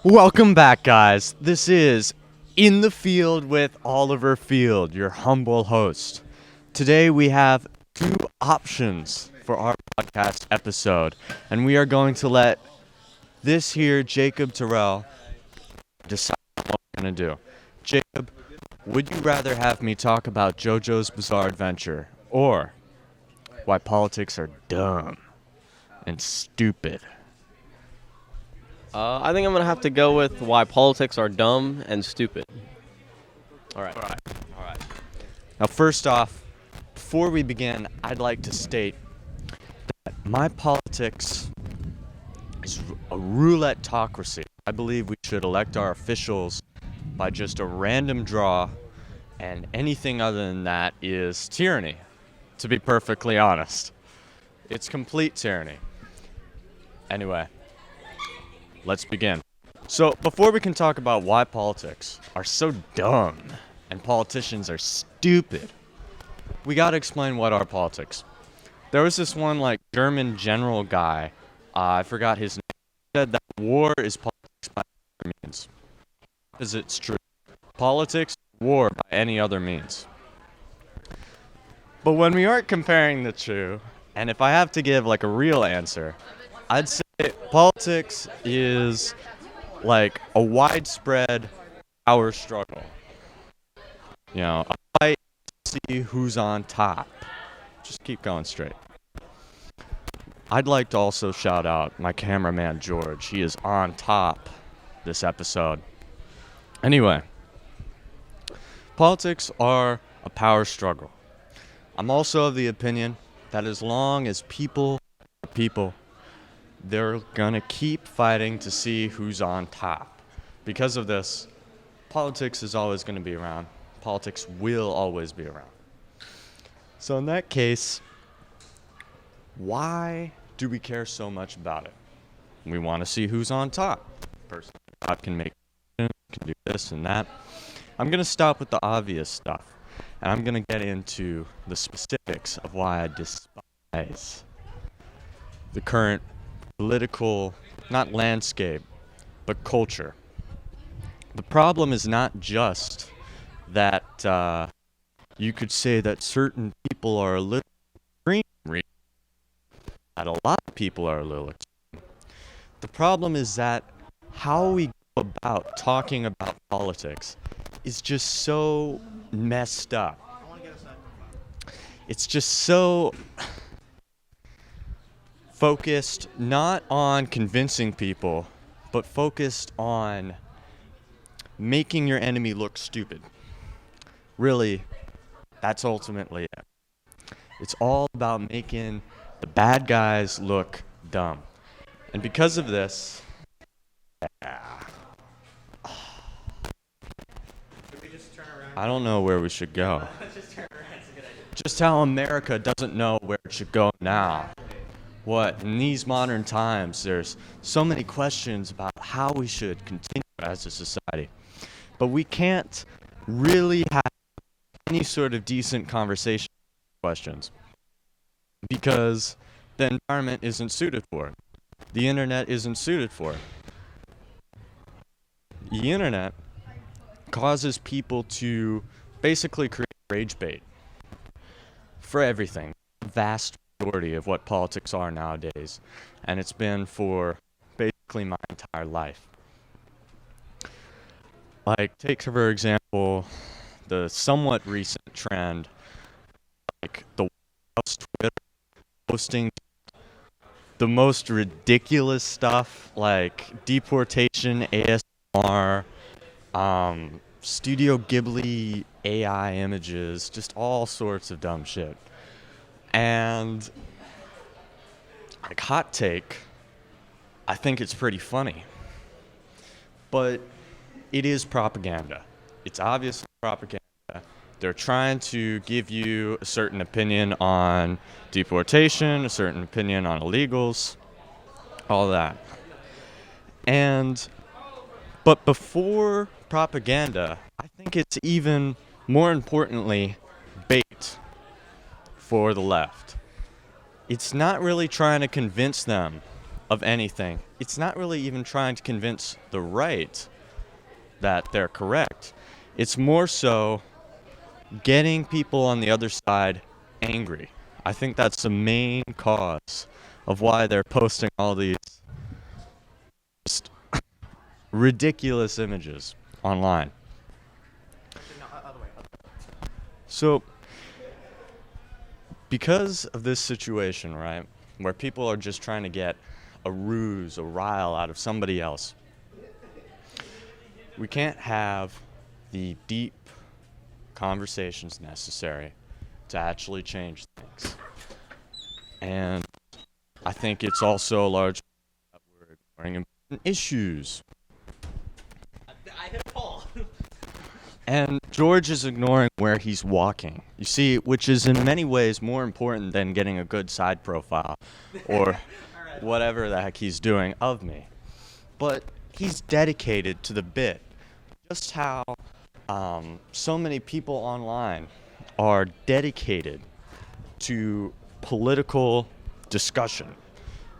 Welcome back, guys. This is In the Field with Oliver Field, your humble host. Today we have two options for our podcast episode, and we are going to let this here Jacob Terrell decide what we're going to do. Jacob, would you rather have me talk about Jojo's Bizarre Adventure or why politics are dumb and stupid? I think I'm going to have to go with why politics are dumb and stupid. All right. Now, first off, before we begin, I'd like to state that my politics is a roulette-tocracy. I believe we should elect our officials by just a random draw, and anything other than that is tyranny, to be perfectly honest. It's complete tyranny. Anyway, let's begin. So, before we can talk about why politics are so dumb and politicians are stupid, we gotta explain what are politics. There was this one, German general guy, I forgot his name, said that war is politics by any other means. Because it's true. Politics, war by any other means. But when we aren't comparing the two, and if I have to give, a real answer, I'd say politics is like a widespread power struggle. You know, a fight to see who's on top. Just keep going straight. I'd like to also shout out my cameraman George. He is on top this episode. Anyway, politics are a power struggle. I'm also of the opinion that as long as people are people, they're gonna keep fighting to see who's on top. Because of this, politics is always gonna be around. Politics will always be around. So in that case, why do we care so much about it? We want to see who's on top. Person on top can make decisions, can do this and that. I'm gonna stop with the obvious stuff, and I'm gonna get into the specifics of why I despise the current political, not landscape, but culture. The problem is not just that you could say that certain people are a little extreme, that a lot of people are a little extreme. The problem is that how we go about talking about politics is just so messed up. It's just so focused not on convincing people, but focused on making your enemy look stupid. Really, that's ultimately it. It's all about making the bad guys look dumb. And because of this, I don't know where we should go. Just how America doesn't know where it should go now. What, in these modern times, there's so many questions about how we should continue as a society. But we can't really have any sort of decent conversation questions because the environment isn't suited for it. The internet isn't suited for it. The internet causes people to basically create rage bait for everything. The vast majority of what politics are nowadays, and it's been for basically my entire life. Take for example the somewhat recent trend, the White House Twitter posting the most ridiculous stuff like deportation, ASMR, Studio Ghibli AI images, just all sorts of dumb shit. And hot take, I think it's pretty funny. But it is propaganda. It's obviously propaganda. They're trying to give you a certain opinion on deportation, a certain opinion on illegals, all that. But before propaganda, I think it's even more importantly bait for the left. It's not really trying to convince them of anything, it's not really even trying to convince the right that they're correct. It's more so getting people on the other side angry. I think that's the main cause of why they're posting all these just ridiculous images online. So, because of this situation, right, where people are just trying to get a ruse, a rile out of somebody else, we can't have the deep conversations necessary to actually change things. And I think it's also largely that we're ignoring important issues. I hit Paul. And George is ignoring where he's walking. You see, which is in many ways more important than getting a good side profile or whatever the heck he's doing of me. But he's dedicated to the bit. Just how so many people online are dedicated to political discussion.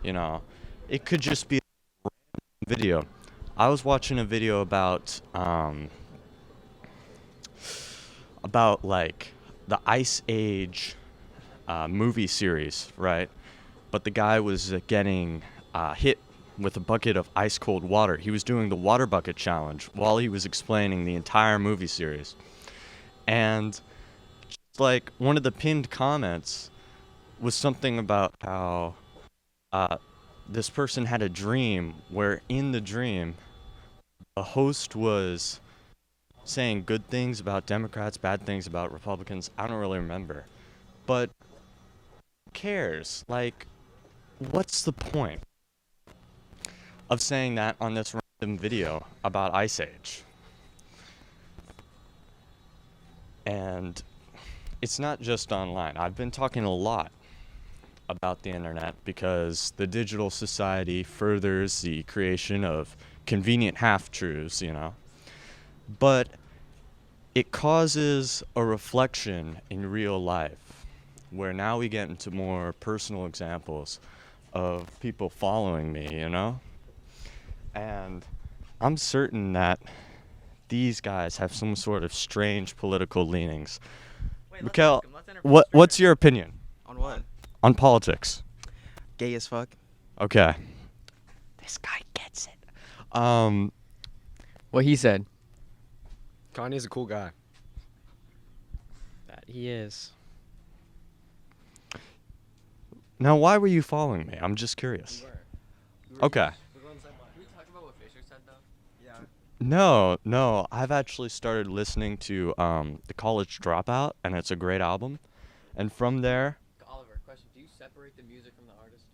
You know, it could just be a random video. I was watching a video about like the Ice Age movie series, right? But the guy was getting hit with a bucket of ice cold water. He was doing the water bucket challenge while he was explaining the entire movie series. And just like one of the pinned comments was something about how this person had a dream where in the dream the host was saying good things about Democrats, bad things about Republicans. I don't really remember. But who cares? Like, what's the point of saying that on this random video about Ice Age? And it's not just online. I've been talking a lot about the internet because the digital society furthers the creation of convenient half-truths, you know. But it causes a reflection in real life, where now we get into more personal examples of people following me, you know? And I'm certain that these guys have some sort of strange political leanings. Wait, Mikkel, what's your opinion On what? on politics? Gay as fuck. Okay. This guy gets it. What he said. Kanye's a cool guy. That he is. Now, why were you following me? I'm just curious. Okay. Can we talk about what Fisher said, though? Yeah. No. I've actually started listening to The College Dropout, and it's a great album. And from there, Oliver, question. Do you separate the music from the artist?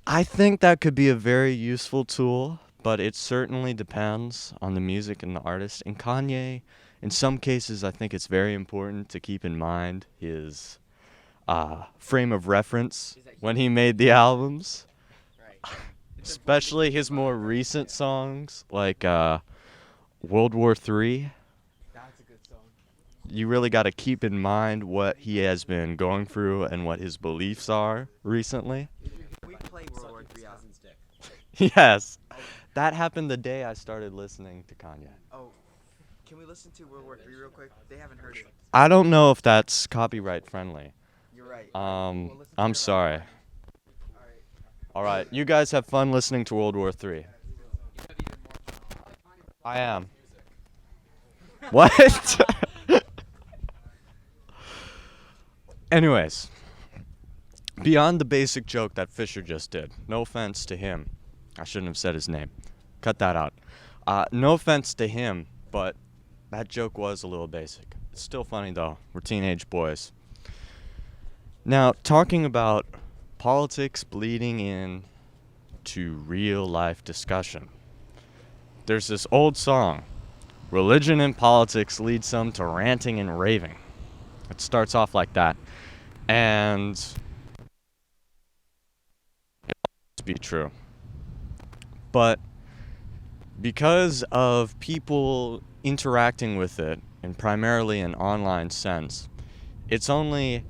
I think that could be a very useful tool, but it certainly depends on the music and the artist. And Kanye, in some cases, I think it's very important to keep in mind his frame of reference when he made the albums. Right. Especially his more recent songs, like World War III. That's a good song. You really got to keep in mind what he has been going through and what his beliefs are recently. We play World War III out. Yes. That happened the day I started listening to Kanye. Oh, can we listen to World War III real quick? They haven't heard it. I don't know if that's copyright friendly. You're right. I'm sorry. All right, you guys have fun listening to World War III. I am. What? Anyways, beyond the basic joke that Fisher just did, no offense to him. I shouldn't have said his name. Cut that out. No offense to him, but that joke was a little basic. It's still funny though. We're teenage boys. Now, talking about politics bleeding in to real life discussion. There's this old song, religion and politics lead some to ranting and raving. It starts off like that. And it must be true. But because of people interacting with it in primarily an online sense, it's only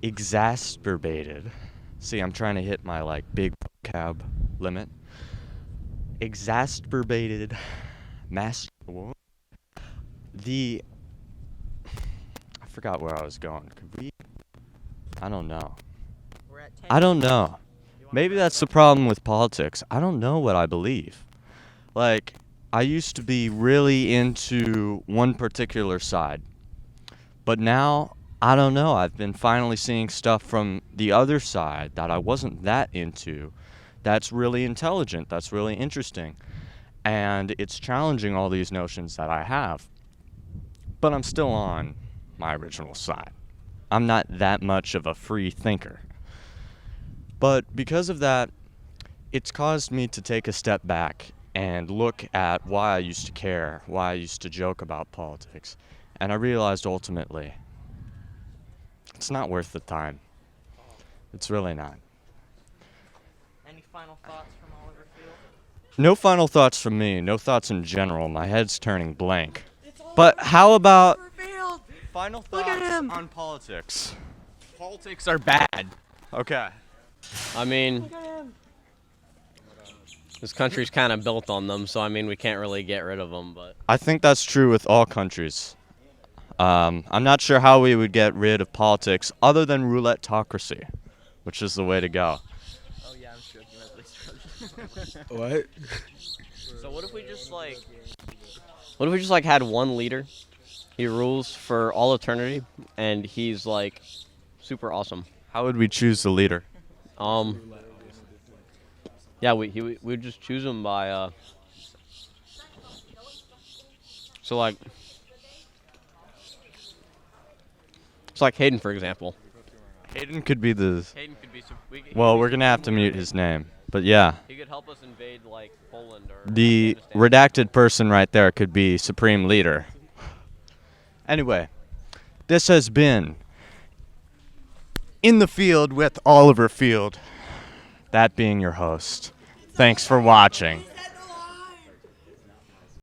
exacerbated See, I'm trying to hit my like big vocab limit. Exacerbated mass. The I forgot where I was going. Could we? I don't know. We're at 10. I don't know. Maybe that's the problem with politics. I don't know what I believe. Like, I used to be really into one particular side. But now, I don't know. I've been finally seeing stuff from the other side that I wasn't that into. That's really intelligent. That's really interesting. And it's challenging all these notions that I have. But I'm still on my original side. I'm not that much of a free thinker. But because of that, it's caused me to take a step back and look at why I used to care, why I used to joke about politics. And I realized ultimately, it's not worth the time. It's really not. Any final thoughts from Oliver Field? No final thoughts from me, no thoughts in general. My head's turning blank. But how about Field! final Look at thoughts him! on politics? Politics are bad. Okay. I mean, this country's kind of built on them, so I mean, we can't really get rid of them. But I think that's true with all countries. I'm not sure how we would get rid of politics other than roulette-tocracy, which is the way to go. Oh yeah, I'm joking at least. What? so what if we just like had one leader? He rules for all eternity, and he's like super awesome. How would we choose the leader? Yeah, we would just choose him by so like it's like Hayden, for example. Hayden could be the... Hayden could be. Well, we're going to have to mute his name. But yeah, He could help us invade like Poland or the Afghanistan. redacted person right there could be Supreme Leader. Anyway, this has been In the Field with Oliver Field. That being your host. Thanks for watching.